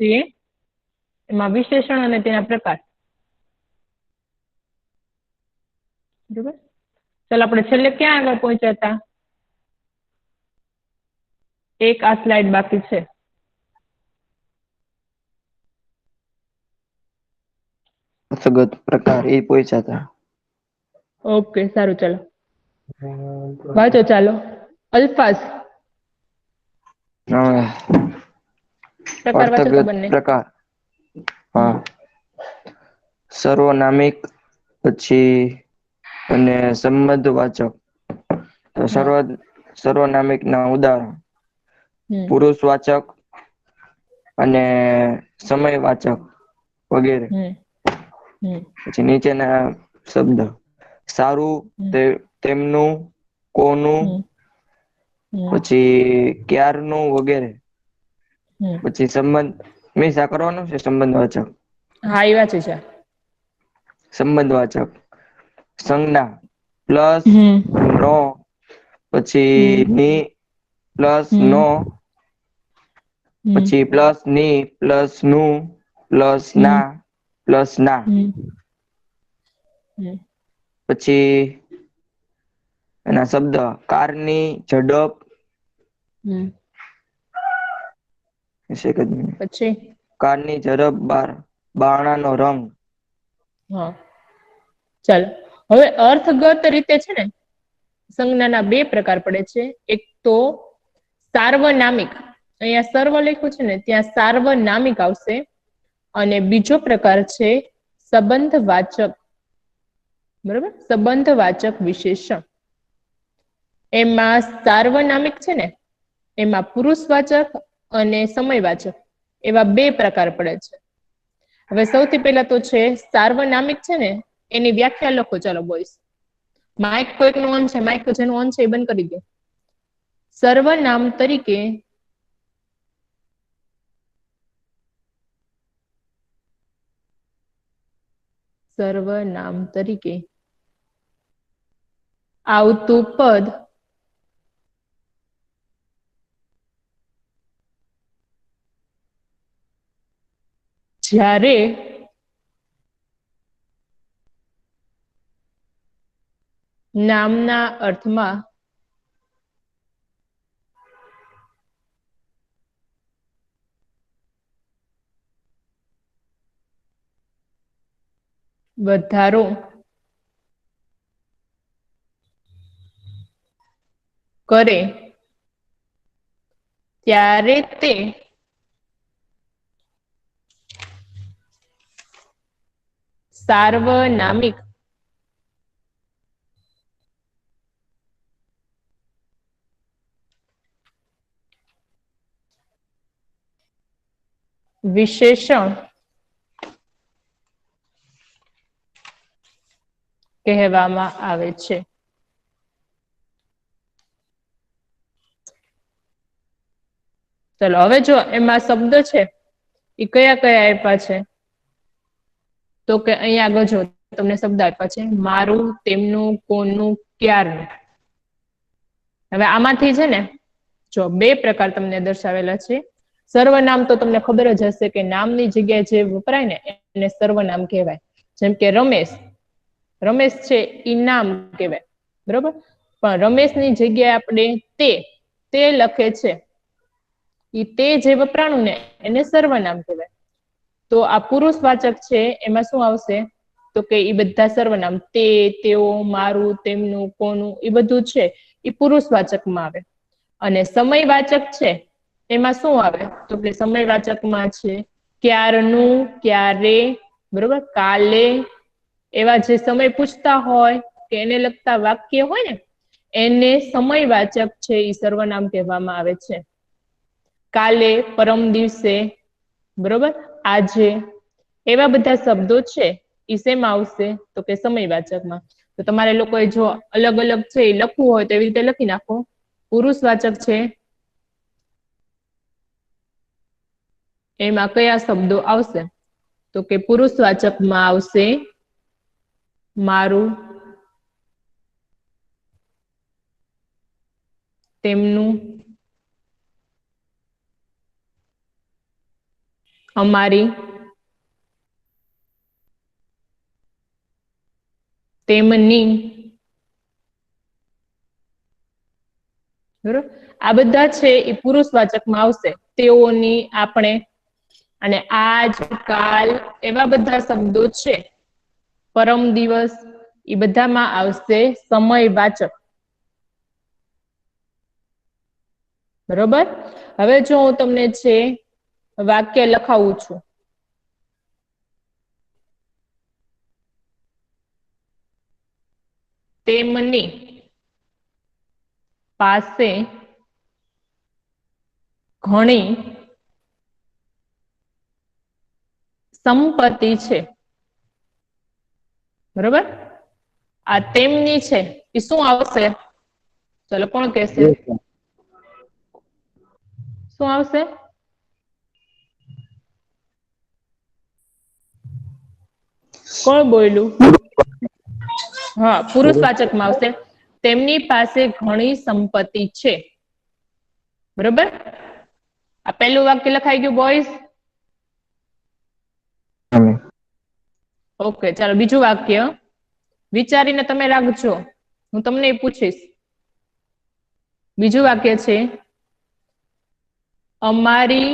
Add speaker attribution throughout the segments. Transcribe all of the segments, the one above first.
Speaker 1: છીએ એમાં વિશેષણ અને તેના પ્રકાર. બરોબર. ચાલો આપણે છેલ્લે ક્યાં આગળ પહોંચ્યા હતા? એક આ સ્લાઇડ બાકી છે.
Speaker 2: અર્થગત પ્રકાર એ પહોંચ્યા હતા.
Speaker 1: ઓકે, સારું. ચાલો વાંચો. ચાલો અલ્ફાઝ પ્રકાર વાંચો તો
Speaker 2: અર્થગત
Speaker 1: બંને.
Speaker 2: પ્રકાર. હા. સર્વનામિક પછી અને સંબંધવાચક. તો
Speaker 1: હા.
Speaker 2: સર્વનામિક ના ઉદાહરણ
Speaker 1: હમ
Speaker 2: પુરુષવાચક અને સમયવાચક વગેરે.
Speaker 1: હમ હમ
Speaker 2: પછી નીચેના શબ્દ સારું,
Speaker 1: હમ
Speaker 2: તેમનું, કોનું,
Speaker 1: હમ હમ
Speaker 2: પછી ક્યારનું વગેરે.
Speaker 1: હમ
Speaker 2: પછી સંબંધ હંમેશા કરવાનું છે. સંબંધ વાચક
Speaker 1: હા, એ વાંચી છે.
Speaker 2: સંબંધવાચક સંજ્ઞા પ્લસ
Speaker 1: હમ
Speaker 2: નો પછી
Speaker 1: હમ
Speaker 2: ની પ્લસ
Speaker 1: હમ
Speaker 2: નો
Speaker 1: હમ
Speaker 2: પછી પ્લસ ની પ્લસ નું પ્લસ
Speaker 1: હમ
Speaker 2: ના પ્લસ ના
Speaker 1: હમ હમ
Speaker 2: પછી એના શબ્દ કારની ઝડપ
Speaker 1: હમ
Speaker 2: એક જ મિનિટ.
Speaker 1: પછી
Speaker 2: કારની ઝડપ બારણાનો રંગ.
Speaker 1: હા, ચાલો હવે અર્થગત રીતે છે ને સંજ્ઞાના બે પ્રકાર પડે છે. એક તો સાર્વનામિક. અહીંયા સર્વ લખ્યું છે ને ત્યાં સાર્વનામિક આવશે. અને બીજો પ્રકાર છે સંબંધવાચક. બરોબર, સંબંધવાચક વિશેષણ. એમાં સાર્વનામિક છે ને એમાં પુરુષવાચક અને સમયવાચક એવા બે પ્રકાર પડે છે. હવે સૌથી પેલા તો છે સાર્વનામિક છે ને એની વ્યાખ્યા લખો. ચાલો બોઈસ, માઇક કોઈકનું ઓન છે, માઇક જેનું ઓન છે એ બંધ કરી દો. સર્વનામ તરીકે સર્વનામ તરીકે આવતું પદ જ્યારે નામના અર્થમાં વધારો કરે ત્યારે તે સાર્વનામિક વિશેષણ કહેવામાં આવે છે. ચલો હવે જો એમાં શબ્દ છે એ કયા કયા આપ્યા છે? તો કે અહીંયા આગળ જો તમને શબ્દ આપ્યા છે મારું, તેમનું, કોનું, ક્યારનું. હવે આમાંથી છે ને જો બે પ્રકાર તમને દર્શાવેલા છે. સર્વનામ તો તમને ખબર જ હશે કે નામની જગ્યાએ જે વપરાય ને એને સર્વનામ કહેવાય. જેમ કે રમેશ, રમેશ છે ઈ નામ કહેવાય. બરોબર, પણ રમેશની જગ્યાએ આપણે તે લખે છે. ઈ તે જે વપરાણું ને એને સર્વનામ કહેવાય. તો આ પુરુષવાચક છે એમાં શું આવશે? તો કે ઈ બધા સર્વનામ તે, તેઓ, મારું, તેમનું, કોનું એ બધું છે ઈ પુરુષવાચકમાં આવે. અને સમયવાચક છે એમાં શું આવે? તો કે સમયવાચકમાં છે ક્યારનું, ક્યારે, બરોબર, કાલે એવા જે સમય પૂછતા હોય કે એને લગતા વાક્ય હોય ને એને સમયવાચક છે ઈ સર્વનામ કહેવામાં આવે છે. કાલે, પરમ દિવસે, બરોબર, આજે એવા બધા શબ્દો છે ઈ શેમાં આવશે? તો કે સમયવાચકમાં. તો તમારે લોકોએ જો અલગ અલગ છે એ લખવું હોય તો એવી રીતે લખી નાખો. પુરુષવાચક છે એમાં કયા શબ્દો આવશે? તો કે પુરુષવાચકમાં આવશે મારું, તેમનું, અમારી, તેમની, બરોબર. આ બધા છે એ પુરુષવાચકમાં આવશે. તેઓની, આપણે, અને આજ, કાલ એવા બધા શબ્દો છે. પરમ દિવસ એ બધામાં આવશે સમયવાચક. બરોબર. હવે જો હું તમને છે વાક્ય લખાવું છું. તેમની પાસે ઘણી સંપત્તિ છે. બરોબર. આ તેમની છે એ શું આવશે? ચલો કોણ કહેશે? શું આવશે? કોણ બોલ્યું? હા, પુરુષવાચકમાં આવશે. તેમની પાસે ઘણી સંપત્તિ છે. બરોબર. આ પહેલું વાક્ય લખાઈ ગયું બોયઝ. ઓકે, ચાલો બીજું વાક્ય વિચારીને તમે રાખજો. હું તમને પૂછીશ. બીજું વાક્ય છે અમારી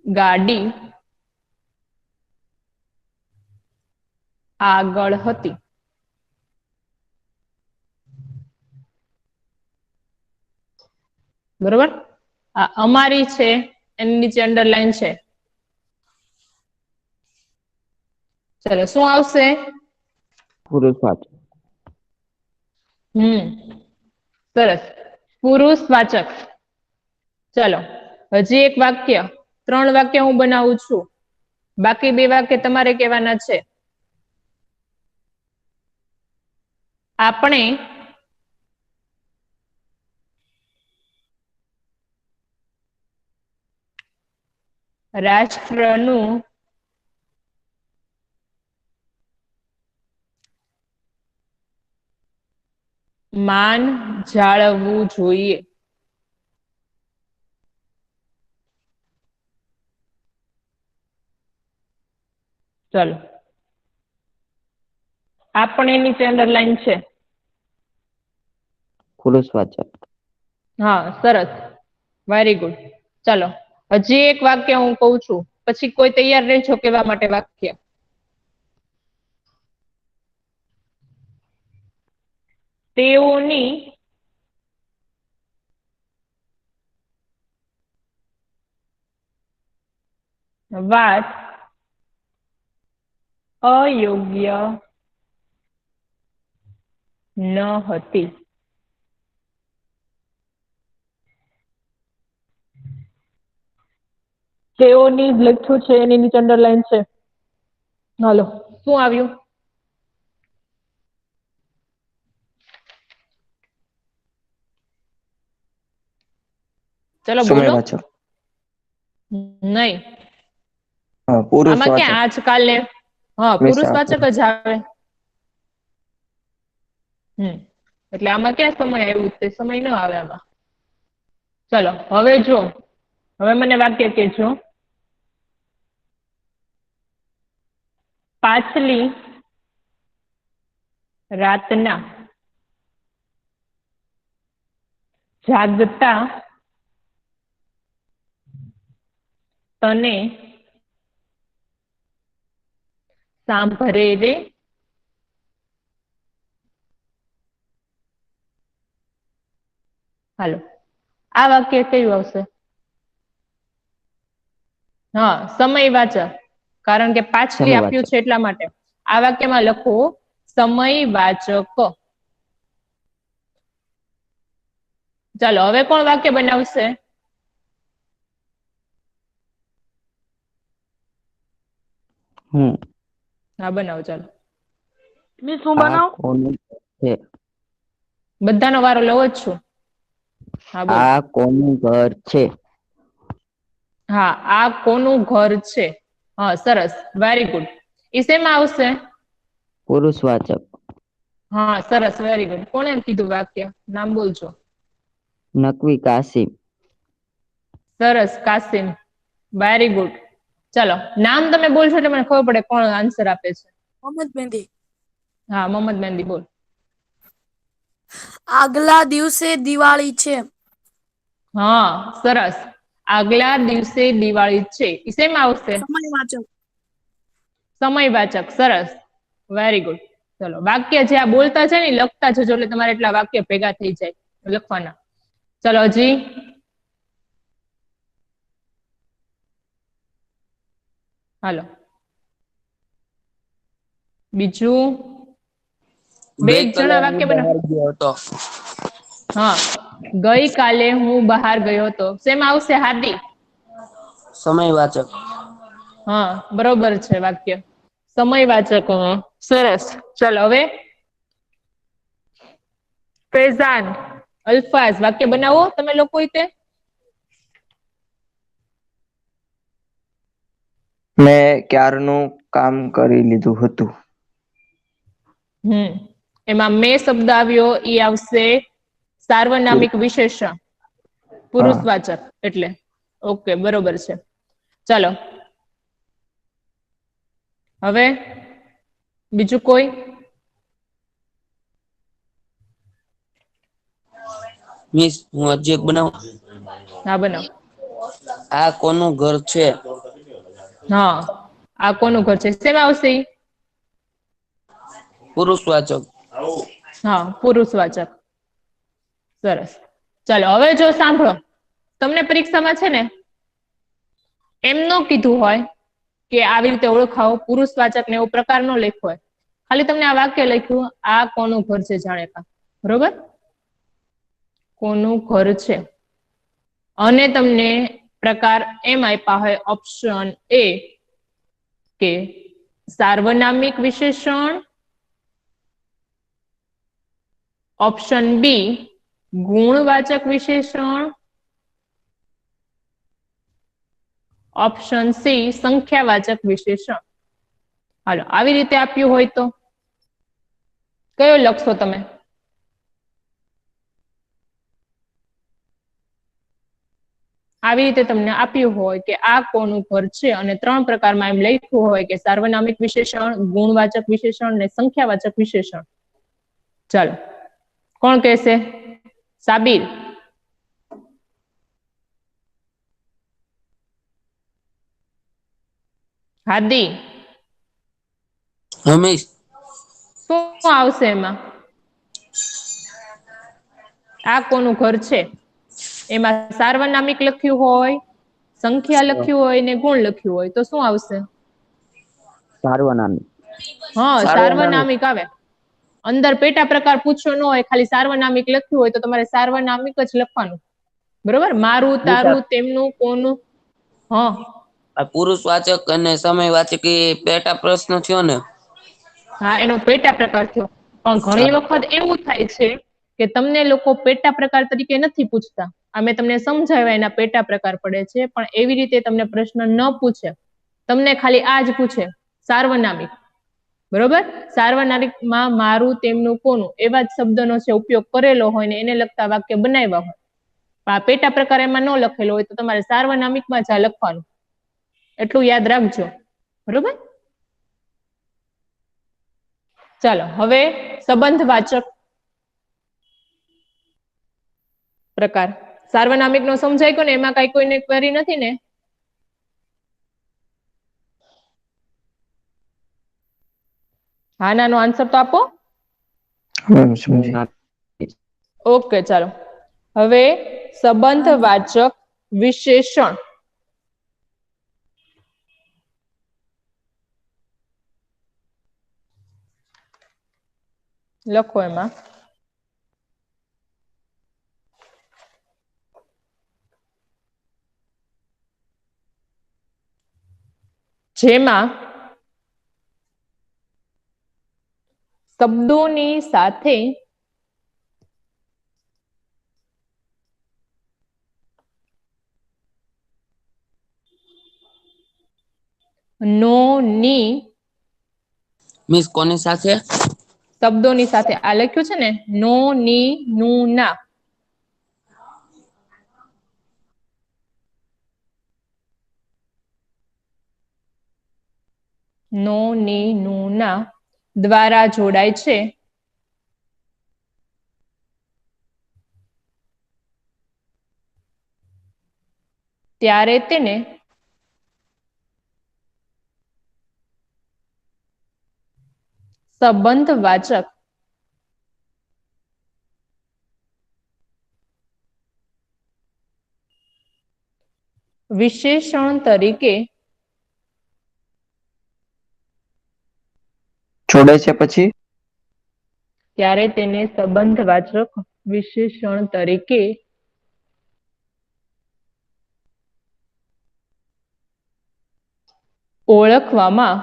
Speaker 1: ગાડી આગળ હતી. બરોબર. આ અમારી છે એની નીચે અંડરલાઈન છે. ચલો શું આવશે?
Speaker 2: પુરુષવાચક.
Speaker 1: સરસ. પુરુષવાચક. ચલો હજી એક વાક્ય, 3 વાક્ય હું બનાવું છું. બાકી 2 વાક્ય તમારે કહેવાના છે. આપણે રાષ્ટ્રનું માન જાળવવું જોઈએ. ચલો આપણે નીચે અંડરલાઈન છે.
Speaker 2: પુરુષવાચક.
Speaker 1: હા, સરસ. Very good. ચલો હજી એક વાક્ય હું કહું છું, પછી કોઈ તૈયાર રહેજો કેવા માટે વાક્ય. તેઓની વાત અયોગ્ય ન હતી. તેઓની લખ્યું છે એની નીચે અંડરલાઈન છે. હાલો શું આવ્યું? ચલો બોલો.
Speaker 2: સમયવાચક.
Speaker 1: નહીં, આમાં
Speaker 2: પુરુષવાચક.
Speaker 1: ક્યાં આજકાલ ને? હા, પુરુષવાચક જ આવે. એટલે આમાં ક્યાં સમય આવ્યું? તે સમય ન આવે આમાં. ચલો હવે જો, હવે મને વાક્ય કહેજો. પાછલી રાતના જાગતા તને સાંભળે રે. હાલો આ વાક્ય કયું આવશે? હા, સમયવાચક. કારણ કે પાછલી આપ્યું છે એટલા માટે. આ વાક્યમાં લખો સમયવાચક. ચાલો હવે કોણ વાક્ય બનાવશે? હા, બનાવો ચાલો.
Speaker 3: મેં શું બનાવ?
Speaker 1: બધાનો વારો લઉં જ છું. હા બોલો.
Speaker 2: આ કોનું ઘર છે?
Speaker 1: હા, આ કોનું ઘર છે? હા, સરસ. Very good. ઈ શેમાં આવશે?
Speaker 2: પુરુષવાચક.
Speaker 1: હા, સરસ. Very good. કોણે કીધું વાક્ય? નામ બોલજો.
Speaker 2: નકવી કાસિમ.
Speaker 1: સરસ કાસિમ, વેરી ગુડ. ચલો નામ તમે બોલશો એટલે મને ખબર પડે કોણ આન્સર આપે છે.
Speaker 3: મોહમ્મદ મહેંદી.
Speaker 1: હા મોહમ્મદ મહેંદી બોલ.
Speaker 3: આગલા દિવસે દિવાળી છે.
Speaker 1: હા સરસ. આગલા દિવસે દિવાળી છે. ઈ શેમાં આવશે?
Speaker 3: સમયવાચક.
Speaker 1: સમયવાચક. સરસ, વેરી ગુડ. ચલો વાક્ય જે આ બોલતા છે ને ઈ લખતા જજો એટલે તમારે એટલા વાક્ય ભેગા થઈ જાય લખવાના. ચલો હજી હાલો બીજું બે જણા વાક્ય બનાવો.
Speaker 4: બહાર ગયો હતો.
Speaker 1: હા ગઈકાલે હું બહાર ગયો હતો. શેમાં આવશે હાર્દિક?
Speaker 4: સમયવાચક.
Speaker 1: હા બરોબર છે વાક્ય સમયવાચક. સરસ. ચલો હવે ફેઝાન, અલ્ફાઝ વાક્ય બનાવો તમે લોકો તે.
Speaker 2: મેં ક્યારનું કામ કરી લીધું હતું.
Speaker 1: એમાં મેં શબ્દ આવ્યો ઈ આવશે સાર્વનામિક વિશેષણ,
Speaker 2: હા
Speaker 1: પુરુષવાચક એટલે. ઓકે બરોબર છે. ચાલો હવે બીજું કોઈ?
Speaker 4: મિસ હું હજી એક બનાવું?
Speaker 1: હા બનાવ.
Speaker 4: આ કોનું ઘર છે?
Speaker 1: હા આ કોનું ઘર છે? શેમાં આવશે ઈ?
Speaker 4: પુરુષવાચક.
Speaker 1: હા પુરુષવાચક. સરસ. ચાલો હવે જો સાંભળો, તમને પરીક્ષામાં છે ને એમ ન કીધું હોય કે આવી રીતે ઓળખાવો, પુરુષવાચક ને એવો પ્રકાર ન લખ્યો હોય, ખાલી તમને આ વાક્ય લખ્યું આ કોનું ઘર છે જાણેતા, બરોબર? કોનું ઘર છે અને તમને પ્રકાર એમ આપ્યા હોય ઓપ્શન એ કે સાર્વનામિક વિશેષણ, ઓપ્શન બી ગુણવાચક વિશેષણ, ઓપ્શન સી સંખ્યાવાચક વિશેષણ. હાલો આવી રીતે આપ્યું હોય તો કયો લખશો તમે? આવી રીતે તમને આપ્યું હોય કે આ કોનું ઘર છે અને 3 પ્રકારમાં એમ લખ્યું હોય કે સાર્વનામિક વિશેષણ, ગુણવાચક વિશેષણ અને સંખ્યાવાચક વિશેષણ. ચાલો કોણ કહેશે? સાબિર, હાદી,
Speaker 4: હમીશ.
Speaker 1: શું આવશે એમાં? આ કોનું ઘર છે એમાં સાર્વનામિક લખ્યું હોય, સંખ્યા લખ્યું હોય ને ગુણ લખ્યું હોય તો શું આવશે?
Speaker 2: સાર્વનામિક.
Speaker 1: હા
Speaker 4: સાર્વનામિક.
Speaker 1: સાર્વનામિક આવે. અંદર પેટા પ્રકાર પૂછ્યો ન હોય, ખાલી સાર્વનામિક લખ્યું હોય તો તમારે સાર્વનામિક જ લખવાનું, બરોબર? મારું, તારું, તેમનું, કોનું. હા
Speaker 4: આ પુરુષવાચક અને સમયવાચક એ પેટા પ્રશ્ન થયો ને?
Speaker 1: હા એનો પેટા પ્રકાર થયો. પણ ઘણી વખત એવું થાય છે કે તમને લોકો પેટા પ્રકાર તરીકે નથી પૂછતા. અમે તમને સમજાવ્યા એના પેટા પ્રકાર પડે છે, પણ એવી રીતે તમને પ્રશ્ન ન પૂછે. તમને ખાલી આ જ પૂછે સાર્વનામિક, બરોબર? સાર્વનામિકમાં મારું, તેમનું, કોનું એવા જ શબ્દનો છે ઉપયોગ કરેલો હોય ને એને લગતા વાક્ય બનાવ્યા હોય. પણ આ પેટા પ્રકાર એમાં ન લખેલો હોય તો તમારે સાર્વનામિકમાં જ આ લખવાનું. એટલું યાદ રાખજો, બરોબર? ચાલો હવે સંબંધવાચક પ્રકાર. સાર્વનામિક નો સમજાય ગયો ને? એમાં કઈ કોઈને ક્વેરી નથી ને? હા ના નો આન્સર તો આપો.
Speaker 2: સમજી.
Speaker 1: ઓકે ચાલો હવે સંબંધવાચક વિશેષણ. લખો એમાં જેમાં શબ્દોની સાથે નો, ની
Speaker 4: મિસ કોની સાથે?
Speaker 1: શબ્દોની સાથે આ લખ્યું છે ને નો, ની, નું, ના. નો ની નું ના દ્વારા જોડાય છે ત્યારે તેને સંબંધવાચક વિશેષણ તરીકે
Speaker 2: જોડે છે પછી
Speaker 1: ત્યારે તેને સંબંધવાચક વિશેષણ તરીકે ઓળખવામાં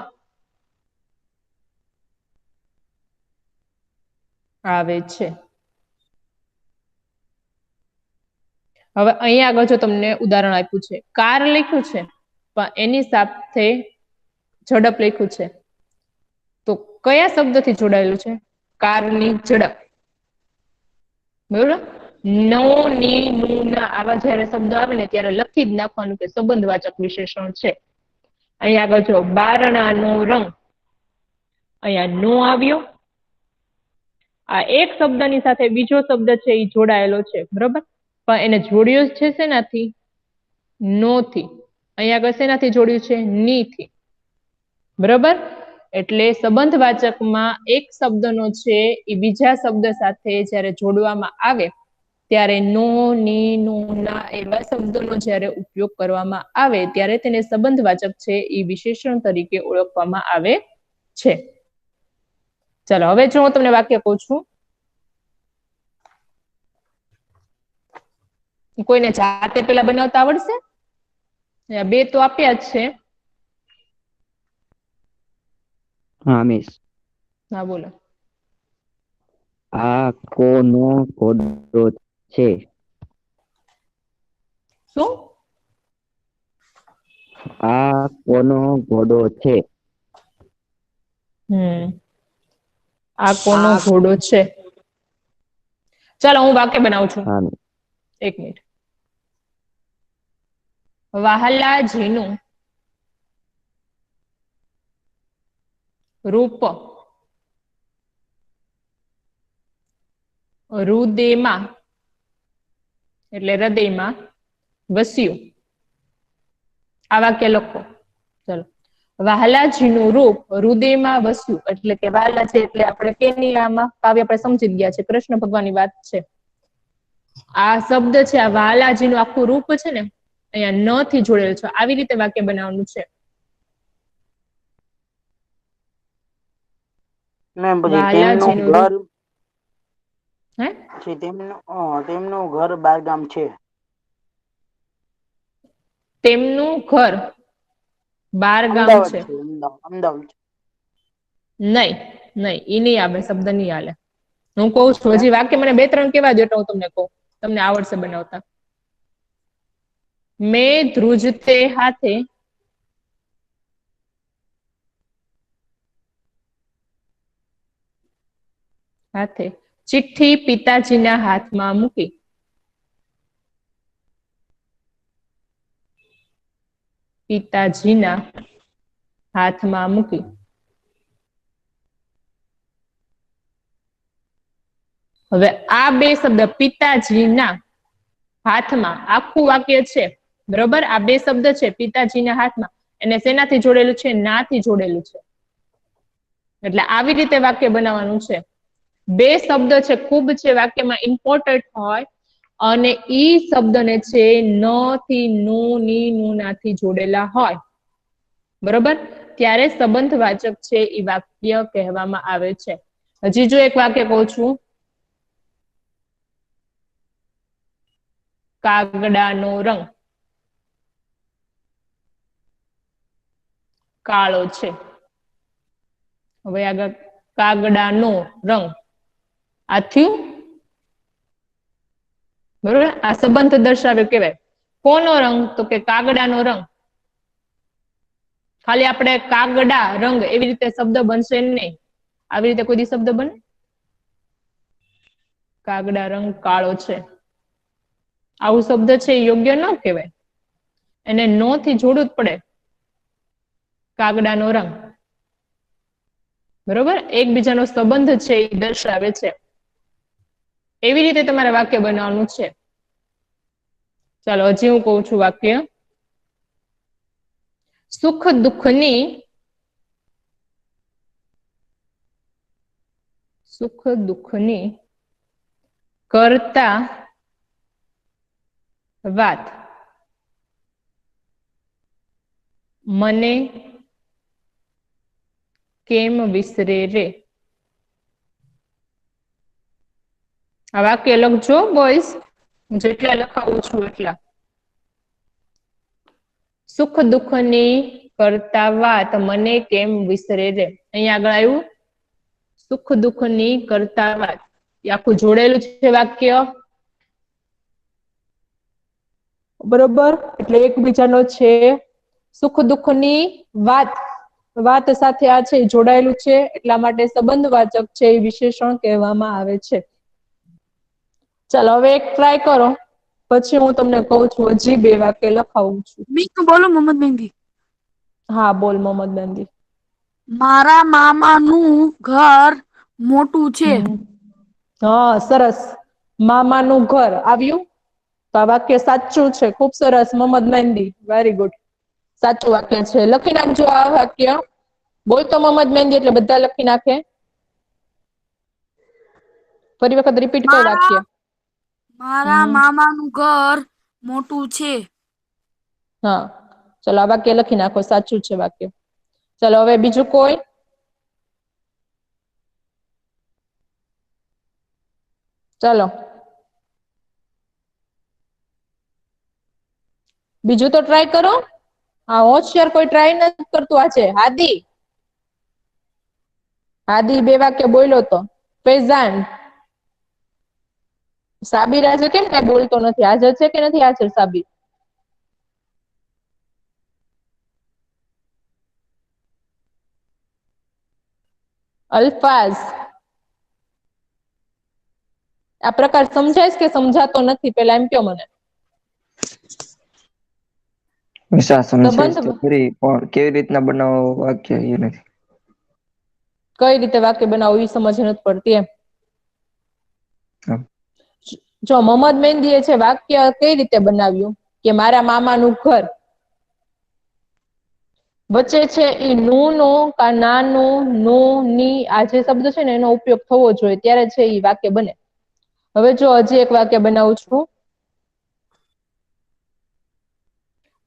Speaker 1: આવે છે. હવે અહીંયા આગળ જો તમને ઉદાહરણ આપ્યું છે કાર લખ્યું છે પણ એની સાથે ઝડપ લખ્યું છે તો કયા શબ્દથી જોડાયેલું છે કારની ઝડપ બરોબર નો ની નું ના આવા જયારે શબ્દો આવે ને ત્યારે લખી જ નાખવાનું કે સંબંધવાચક વિશેષણ છે. અહીંયા આગળ જો બારણાનો રંગ અહીંયા નો આવ્યો આ એક શબ્દની સાથે બીજો શબ્દ છે એ જોડાયેલો છે બરોબર પણ એને જોડ્યો છે શેનાથી નો થી અહીંયા આગળ શેનાથી જોડ્યું છે ની થી બરોબર એટલે સંબંધવાચકમાં એક શબ્દનો છે એ બીજા શબ્દ સાથે જ્યારે જોડવામાં આવે ત્યારે નો ની નું ના એવા શબ્દોનો જ્યારે ઉપયોગ કરવામાં આવે ત્યારે તેને સંબંધવાચક છે એ વિશેષણ તરીકે ઓળખવામાં આવે છે. ચાલો હવે જો હું તમને વાક્ય કહું છું કોઈને જાતે પેલા બનાવતા આવડશે બે તો આપ્યા જ છે
Speaker 5: હા મિસ
Speaker 1: હા બોલો
Speaker 5: આ કોનો ઘોડો છે
Speaker 1: શું
Speaker 5: આ કોનો ઘોડો છે
Speaker 1: આ કોનો ઘોડો છે ચાલો હું વાક્ય બનાવું છું
Speaker 5: હા મિસ
Speaker 1: એક મિનિટ વહાલાજીનું રૂપ રુદેમાં એટલે હૃદયમાં વસ્યું આ વાક્ય લખો ચલો વહાલાજીનું રૂપ હૃદયમાં વસ્યું એટલે કે વહાલા છે એટલે આપણે કેની આમાં કાવ્ય આપણે સમજી ગયા છે કૃષ્ણ ભગવાનની વાત છે આ શબ્દ છે આ વહાલાજીનું આખું રૂપ છે ને અહીંયા ન થી જોડેલ છે આવી રીતે વાક્ય બનાવવાનું છે
Speaker 6: મેમ પછી
Speaker 1: વહાલાજીનું
Speaker 6: તેમનું ઘર
Speaker 1: હે
Speaker 6: છે તેમનું ઘર બારગામ છે
Speaker 1: તેમનું ઘર બાર ગામ
Speaker 6: અમદાવાદ
Speaker 1: છે
Speaker 6: છે અમદાવાદ છે.
Speaker 1: નહીં નહીં ઈ નહીં આવે શબ્દ નહીં હાલે હું કહું છું હજી વાક્ય મને 2-3 કેવા દો એટલે હું તમને કહું તમને આવડશે બનાવતા મેં ધ્રુજતે હાથે ચિઠ્ઠી પિતાજીના હાથમાં મૂકી પિતાજીના હાથમાં મૂકી હવે આ બે શબ્દ પિતાજીના હાથમાં આખું વાક્ય છે બરોબર આ બે શબ્દ છે પિતાજીના હાથમાં એને શેનાથી જોડેલું છે નાથી જોડેલું છે એટલે આવી રીતે વાક્ય બનાવવાનું છે બે શબ્દ છે ખૂબ છે વાક્યમાં ઇમ્પોર્ટન્ટ હોય અને ઈ શબ્દને છે ન થી નું ની નું નાથી જોડેલા હોય બરોબર ત્યારે સંબંધવાચક છે એ વાક્ય કહેવામાં આવે છે હજી જો એક વાક્ય કહું છું કાગડાનો રંગ કાળો છે હવે આગળ કાગડાનો રંગ આ થયું બરોબર આ સંબંધ દર્શાવ્યો કેવાય કોનો રંગ તો કે કાગડાનો રંગ ખાલી આપણે કાગડા રંગ એવી રીતે શબ્દ બનશે નહીં આવી રીતે કોઈ દી શબ્દ બને કાગડા રંગ કાળો છે આવું શબ્દ છે યોગ્ય ન કહેવાય એને નો થી જોડવું જ પડે કાગડાનો રંગ બરોબર, એકબીજાનો સંબંધ છે એ દર્શાવે છે. એવી રીતે તમારે વાક્ય બનાવવાનું છે. ચાલો હજી હું કહું છું વાક્ય. સુખ દુઃખની કરતા વાત મને કેમ વિસરે રે. આ વાક્ય લખજો બોયઝ, જેટલા લખાવું છું એટલા. સુખ દુઃખની કરતા વાત મને કેમ વિસરે રે. અહીંયા આગળ આવ્યું સુખ દુઃખની કરતા વાત, એ આખું જોડેલું છે વાક્ય. બરોબર, એટલે એકબીજાનો છે. સુખ દુઃખની વાત સાથે આ છે જોડાયેલું છે, એટલા માટે સંબંધવાચક છે એ વિશેષણ કહેવામાં આવે છે. ચાલો હવે એક ટ્રાય કરો, પછી હું તમને કહું છું. હજી 2 વાક્ય લખાવું છું.
Speaker 3: મીક બોલો મોહમ્મદ મહેંદી.
Speaker 1: હા બોલ મોહમ્મદ મહેંદી.
Speaker 3: મારા મામાનું ઘર મોટું છે.
Speaker 1: હા સરસ, મામાનું ઘર આવ્યું. તો આ વાક્ય સાચું છે. ખૂબ સરસ મોહમ્મદ મહેંદી, વેરી ગુડ, સાચું વાક્ય છે. લખી નાખજો આ વાક્ય. બોલતો મોહમ્મદ મહેંદી એટલે બધા લખી નાખે. ફરી વખત રિપીટ કર વાક્ય.
Speaker 3: મારા મામાનું ઘર મોટું છે.
Speaker 1: હા ચલો આ વાક્ય લખી નાખો, સાચું છે વાક્ય. ચલો હવે બીજું કોઈ. ચલો બીજું તો ટ્રાય કરો. હા હોશિયાર કોઈ ટ્રાય નથી કરતું આજે. હાદી 2 વાક્ય બોલ્યો તો. ફૈઝાન, સાબિર આજે કેમ કઈ બોલતો નથી? હાજર છે કે નથી હાજર સાબિર? અલ્ફાઝ, આ પ્રકાર સમજાય કે સમજાતો નથી? પેલા એમ કયો મને.
Speaker 2: વિશા સમજાય
Speaker 1: સંબંધ
Speaker 2: તો ખરી, પણ કેવી રીતના બનાવો વાક્ય એ નથી.
Speaker 1: કઈ રીતે વાક્ય બનાવવું એ સમજ નથી પડતી એમ.
Speaker 2: હા.
Speaker 1: જો મોહમ્મદ મહેંદીએ છે વાક્ય કઈ રીતે બનાવ્યું કે મારા મામાનું ઘર, વચ્ચે છે એ નું નો કા નાનું નો ની આ જે શબ્દ છે ને એનો ઉપયોગ થવો જોઈએ, ત્યારે છે એ વાક્ય બને. હવે જો હજી એક વાક્ય બનાવું છું.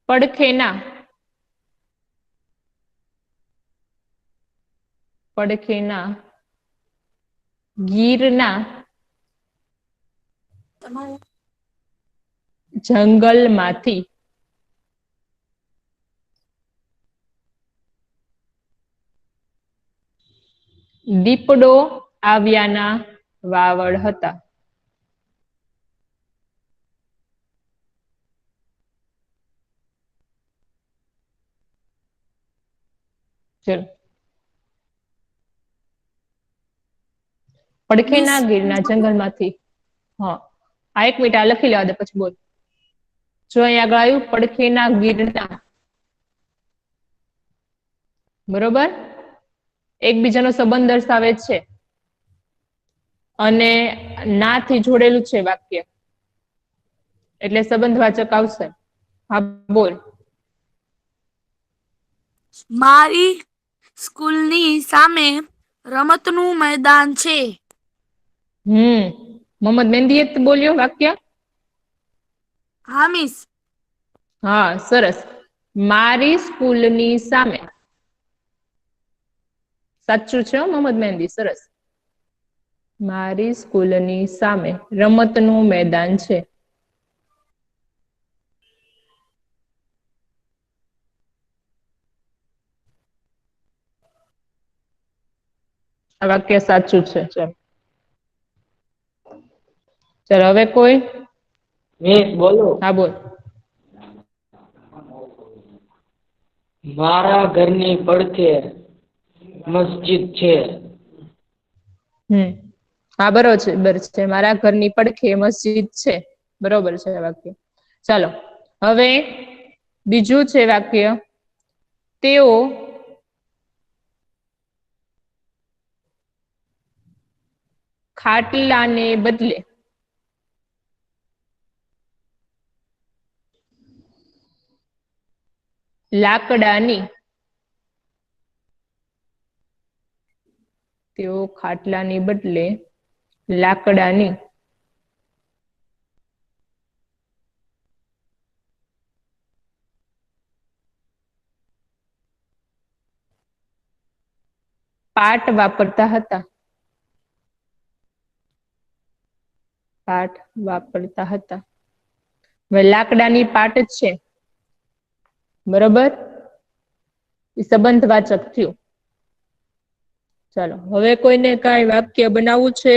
Speaker 1: પડખેના ગીરના જંગલમાંથી દીપડો આવ્યાના વાવડ હતા. ચલો પડખેના ગીરના જંગલમાંથી. હા આ 1 મિનિટ આ લખી લેવા દે પછી બોલ. જો અહીંયા આગળ આવ્યું પડખેના ગીરના, બરોબર, એકબીજાનો સંબંધ દર્શાવે છે અને ના થી જોડેલું છે વાક્ય, એટલે સંબંધવાચક આવશે. હા બોલ.
Speaker 3: મારી સ્કૂલની સામે રમતનું મેદાન છે.
Speaker 1: મોહમ્મદ મહેંદીએ બોલ્યો વાક્ય.
Speaker 3: હા મિસ.
Speaker 1: હા સરસ. મારી સ્કૂલની સામે, સાચું છે મોહમ્મદ મહેંદી, સરસ. મારી સ્કૂલની સામે રમતનું મેદાન છે. આ વાક્ય સાચું છે. ચલો હવે કોઈ.
Speaker 7: મિસ બોલો.
Speaker 1: હા બોલ.
Speaker 7: મારા ઘરની પડખે મસ્જિદ છે.
Speaker 1: હા બરોબર છે. મારા ઘરની પડખે મસ્જિદ છે. બરોબર છે વાક્ય. ચાલો હવે બીજું છે વાક્ય. તેઓ ખાટલાને બદલે લાકડાની તેઓ ખાટલાની બદલે લાકડાની પાટ વાપરતા હતા. પાટ વાપરતા હતા. હવે લાકડાની પાટ જ છે, બરોબર, એ સંબંધવાચક થયું. ચાલો હવે કોઈને કઈ વાક્ય બનાવવું છે?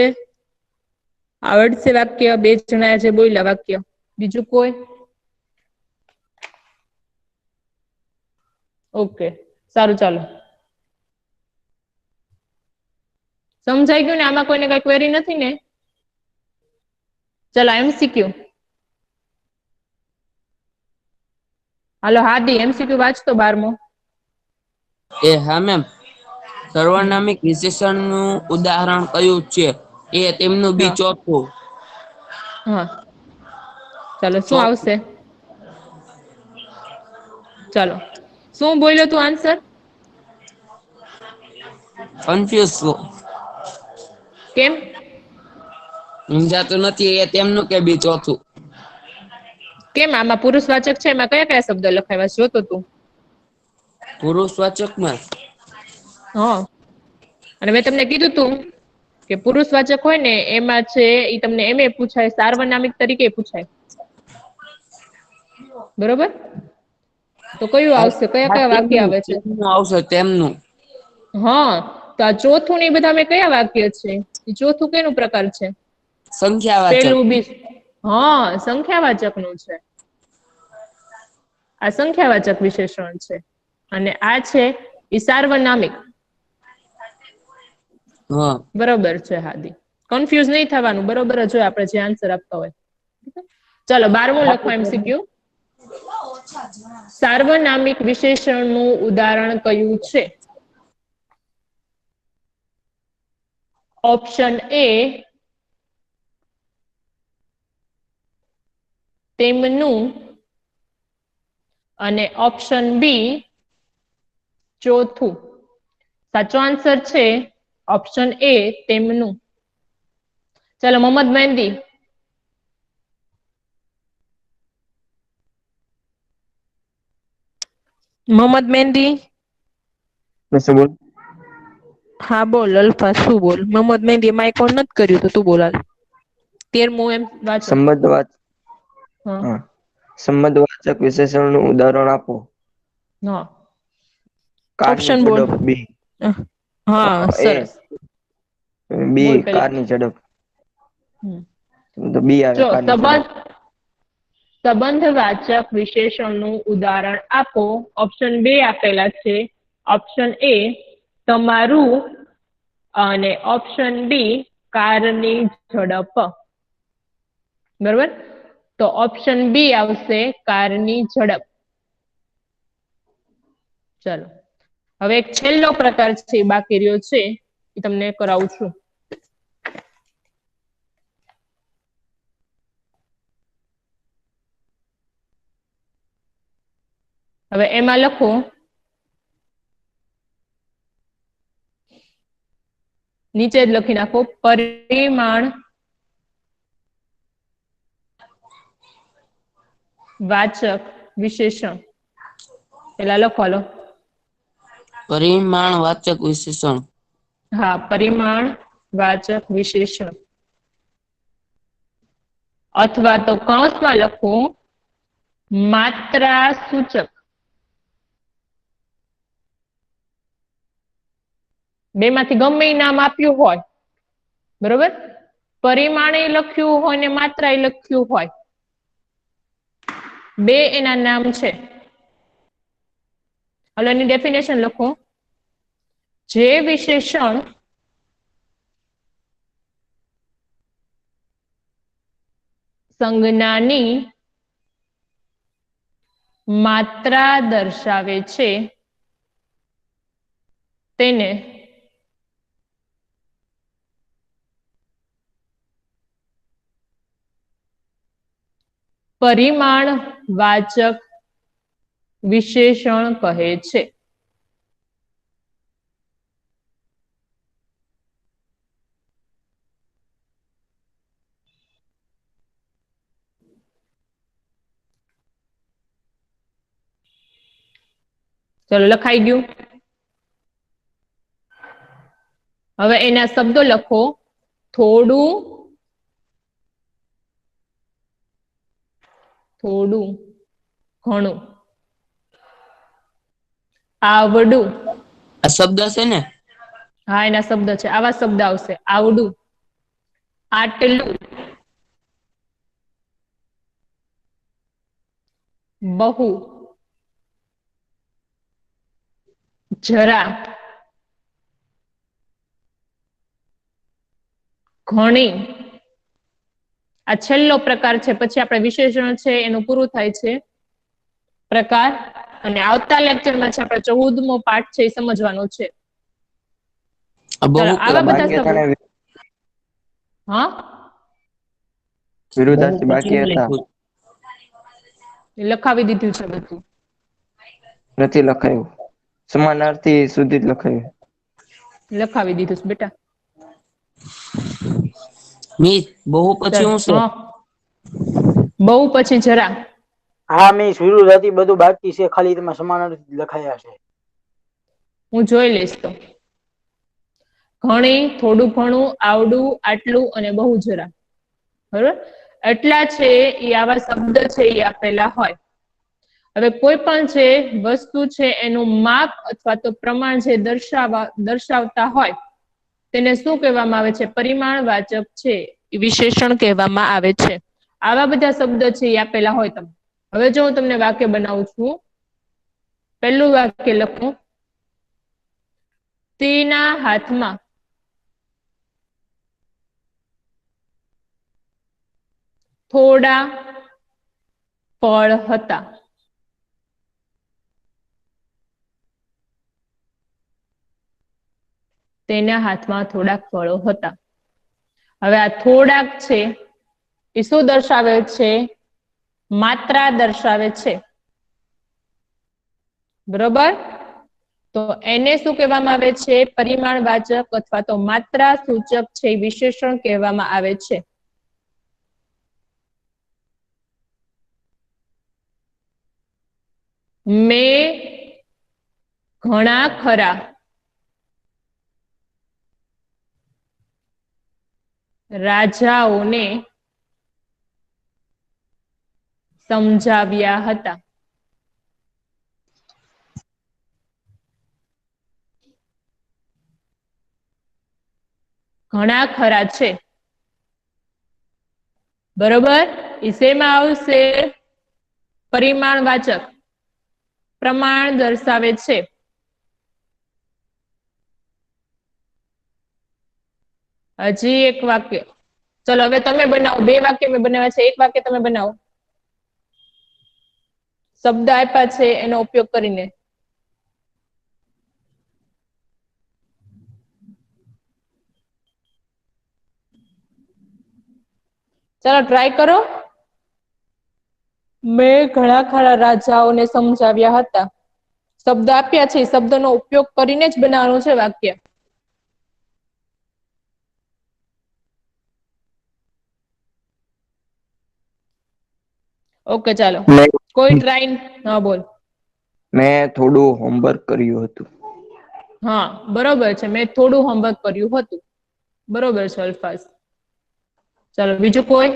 Speaker 1: આવડશે વાક્ય? બે જણા જે બોલ્યા વાક્ય, બીજું કોઈ? ઓકે, સારું, ચાલો. સમજાઈ ગયું ને? આમાં કોઈને કઈ ક્વેરી નથી ને? ચલો MCQ. હાલો હાદી, MCQ વાંચતો 12મો.
Speaker 4: હા મેમ. સર્વનામિક વિશેષણનું ઉદાહરણ કયું છે? એ તેમનું બી
Speaker 1: હા.
Speaker 4: ચોથું.
Speaker 1: હા, ચાલો શું આવશે? ચાલો, શું બોલ્યો તું આન્સર?
Speaker 4: કન્ફ્યુઝ છું.
Speaker 1: કેમ?
Speaker 4: સમજાતું નથી. એ તેમનું કે બી ચોથું?
Speaker 1: કેમ? આમાં પુરુષવાચક છે, એમાં કયા કયા શબ્દ લખાવ્યા જોતો તું?
Speaker 4: પુરુષવાચકમાં
Speaker 1: હા, અને મેં તમને કીધું તું કે પુરુષવાચક હોય ને એમાં છે એ તમને એમે પૂછાય, સાર્વનામિક તરીકે પૂછાય. બરોબર, તો કયું આવશે? કયા કયા વાક્ય આવે છે?
Speaker 4: તેમનું આવશે, તેમનું.
Speaker 1: હા, તો આ ચોથું ને એ બધા અમે કયા વાક્ય છે? એ ચોથું કેનું પ્રકાર છે?
Speaker 4: સંખ્યાવાચક.
Speaker 1: પેલું બી, હા, સંખ્યાવાચક નું છે. આ સંખ્યાવાચક વિશેષણ છે, અને આ છે ઈ સાર્વનામિક.
Speaker 4: હા.
Speaker 1: બરોબર છે હાદી, કન્ફ્યુઝ નહીં થવાનું, બરોબર જ હોય આપણે જે આન્સર આપતા હોય. ચલો 12મું લખો MCQ. સાર્વનામિક વિશેષણનું ઉદાહરણ કયું છે? ઓપ્શન A તેમનું, અને ઓપ્શન બી ચોથું. સાચો આન્સર છે ઓપ્શન A તેમનું. ચલો મોહમ્મદ મહેંદી. મોહમ્મદ મહેંદી.
Speaker 2: શું બોલ?
Speaker 1: હા બોલ અલ્ફા, શું બોલ? મોહમ્મદ મહેંદી માઇક ઓન નથી કર્યું, તો તું બોલ હાલ. 13મું એમ વાંચો.
Speaker 2: હા, સંબંધવાચક વિશેષણનું ઉદાહરણ આપો.
Speaker 1: હા,
Speaker 2: કારની
Speaker 1: ઓપ્શન બોલ.
Speaker 2: ઝડપ બી.
Speaker 1: હા
Speaker 2: એ
Speaker 1: સરસ.
Speaker 2: બી
Speaker 1: બોલ પેલા.
Speaker 2: કારની ઝડપ.
Speaker 1: હમ.
Speaker 2: તો બી આવે
Speaker 1: જો
Speaker 2: કારની ઝડપ.
Speaker 1: સંબંધવાચક વિશેષણનું ઉદાહરણ આપો. ઓપ્શન 2 આપેલા છે. ઓપ્શન A તમારું, અને ઓપ્શન બી કારની ઝડપ. બરોબર, તો ઓપ્શન બી આવશે કારની ઝડપ. ચલો હવે એક છેલ્લો પ્રકાર છે બાકી રહ્યો છે, એ તમને કરાવું છું. હવે એમાં લખો નીચે જ લખી નાખો, પરિમાણ વાચક વિશેષણ. પેલા લખો હાલો.
Speaker 4: પરિમાણવાચક વિશેષણ.
Speaker 1: હા, પરિમાણ વાચક વિશેષણ. અથવા તો કૌંસમાં લખો માત્રા સૂચક. બેમાંથી ગમે એ નામ આપ્યું હોય, બરોબર, પરિમાણે લખ્યું હોય ને માત્રા લખ્યું હોય, બે એના નામ છે. હવે એની ડેફિનેશન લખો. જે વિશેષણ સંજ્ઞાની માત્રા દર્શાવે છે તેને પરિમાણવાચક વિશેષણ કહે છે? ચલો, લખાઈ ગયું. હવે એના શબ્દો લખો. થોડું, થોડું, ઘણું, આવડું.
Speaker 4: આ શબ્દ છે ને?
Speaker 1: હા, એના શબ્દ છે. આવા શબ્દ આવશે. આવડું, આટલું, બહુ, જરા, ઘણી. આ છેલ્લો પ્રકાર છે. પછી આપણે વિશેષણ છે એનું પૂરું થાય છે પ્રકાર. અને આવતા લેક્ચરમાં છે આપણે 14મો પાઠ છે એ સમજવાનો છે.
Speaker 4: આ બહુ
Speaker 1: ચાલો, આવા બધા
Speaker 2: બાકી હતા
Speaker 1: શબ્દો.
Speaker 2: ને
Speaker 1: હા,
Speaker 2: વિરુદ્ધાર્થી બાકી
Speaker 4: પછી
Speaker 2: હતા.
Speaker 4: લખ્યું.
Speaker 1: લખાવી દીધું છે બધું.
Speaker 2: નથી લખાયું. સમાનાર્થી સુધી જ લખાયું.
Speaker 1: લખાવી દીધું છે બેટા.
Speaker 4: મિસ, બહુ પછી
Speaker 1: ચાલ,
Speaker 4: હું છે?
Speaker 1: હા. બહુ પછી જરા.
Speaker 6: હા મિસ, વિરુદ્ધાર્થી બધું બાકી છે, ખાલી તમે સમાનાર્થી લખાયા છે.
Speaker 1: હું જોઈ લઈશ તો. ઘણી, થોડું ઘણું, આવડું, આટલું અને બહુ જરા. બરોબર? એટલા છે એ આવા શબ્દ છે એ આપેલા હોય. હવે કોઈ પણ છે વસ્તુ છે એનું માપ અથવા તો પ્રમાણ છે દર્શાવતા હોય તેને શું કહેવામાં આવે છે? પરિમાણવાચક છે વિશેષણ કહેવામાં આવે છે. આવા બધા શબ્દ છે એ આપેલા હોય તમે. હવે જો હું તમને વાક્ય બનાવું છું. પહેલું વાક્ય લખો. તેના હાથમાં થોડા ફળ હતા. તેના હાથમાં થોડાક ફળો હતા. હવે આ થોડાક છે એ શું દર્શાવે છે? માત્રા દર્શાવે છે. બરોબર? તો એને શું કહેવામાં આવે છે? પરિમાણવાચક અથવા તો માત્રા સૂચક છે વિશેષણ કહેવામાં આવે છે. મેં ઘણા ખરા રાજાઓને સમજાવ્યા હતા. ઘણા ખરા છે. બરોબર? એ શેમાં આવશે? પરિમાણવાચક. પ્રમાણ દર્શાવે છે. હજી એક વાક્ય. ચલો હવે તમે બનાવો. 2 વાક્ય મેં બનાવ્યા છે. 1 વાક્ય તમે બનાવો. શબ્દ આપ્યા છે એનો ઉપયોગ કરીને. ચાલો ટ્રાય કરો. મેં ઘણા ખરા રાજાઓને સમજાવ્યા હતા. શબ્દ આપ્યા છે શબ્દનો ઉપયોગ કરીને જ બનાવવાનું છે વાક્ય. ઓકે ચાલો. કોઈ ટ્રાય? હા બોલ.
Speaker 2: મેં થોડું હોમવર્ક કર્યું હતું.
Speaker 1: હા બરોબર છે. મેં થોડું હોમવર્ક કર્યું હતું. બરોબર છે અલ્ફાઝ. ચાલો બીજું કોઈ?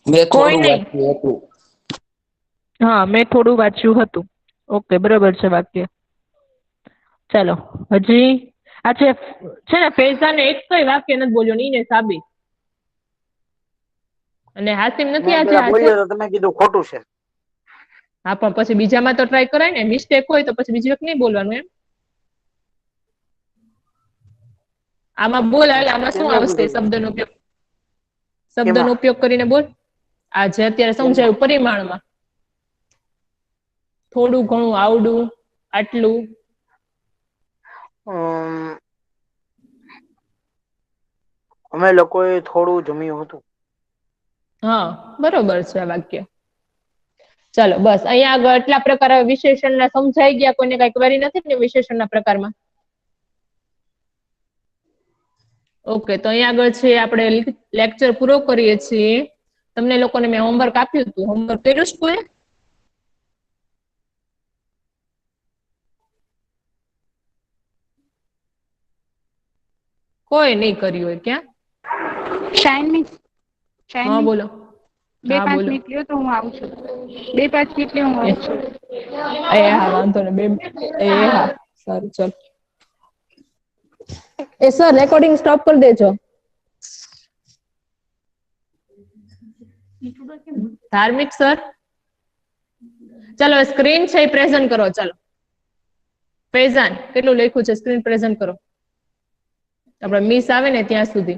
Speaker 4: મેં
Speaker 1: કોઈ
Speaker 4: થોડું
Speaker 1: નહીં.
Speaker 4: વાંચ્યું હતું.
Speaker 1: હા, મેં થોડું વાંચ્યું હતું. ઓકે બરોબર છે વાક્ય. ચાલો હજી આ છે ને ફેઝાને એક કઈ વાક્ય નથી બોલ્યો ને સાબિત. અને હાસિમ નથી
Speaker 6: મેં
Speaker 1: આજે
Speaker 6: પેલા
Speaker 1: હાજર.
Speaker 6: બોલ્યો તો તમે કીધું ખોટું છે.
Speaker 1: હા પણ પછી બીજામાં તો ટ્રાય કરાય ને. મિસ્ટેક હોય તો પછી બીજી વખત નહીં બોલવાનું એમ. આમાં બોલ. આમાં શું
Speaker 6: કેમ મેં
Speaker 1: આવશે?
Speaker 6: ભૂલ કરી?
Speaker 1: શબ્દનો
Speaker 6: કેમાં
Speaker 1: ઉપયોગ કરીને બોલ. આજે અત્યારે
Speaker 6: કેમાં
Speaker 1: સમજાયું પરિમાણમાં. થોડું ઘણું, આવડું, આટલું.
Speaker 6: અમ, અમે લોકોએ થોડું જમ્યું હતું.
Speaker 1: હા બરોબર છે આ વાક્ય. ચાલો બસ અહીંયા આગળ આટલા પ્રકાર વિશેષણના સમજાઈ ગયા. કોઈને કઈ ક્વેરી નથી ને વિશેષણના પ્રકારમાં? ઓકે, તો અહીંયા આગળ છે આપણે લેક્ચર પૂરો કરીએ છીએ. તમને લોકોને મેં હોમવર્ક આપ્યું હતું. હોમવર્ક કર્યું છે કોઈ? કોઈ નહીં કર્યું હોય. ક્યાં?
Speaker 8: શાઇન મિસ
Speaker 1: હા બોલો.
Speaker 8: બે
Speaker 1: હા
Speaker 8: પાંચ
Speaker 1: બોલો.
Speaker 8: મિનિટ લ્યો તો હું આવું છું. 2-5 મિનિટ લ્યો હું આવું છું.
Speaker 1: એ હા વાંધો ને એ હા સારું ચલ. એ સર રેકોર્ડિંગ સ્ટોપ કરી દેજો. ધાર્મિક સર ચાલો સ્ક્રીન છે એ પ્રેઝન્ટ કરો. ચાલો ફૈઝાન કેટલું લખ્યું છે સ્ક્રીન પ્રેઝન્ટ કરો. આપણે મિસ આવે ને ત્યાં સુધી.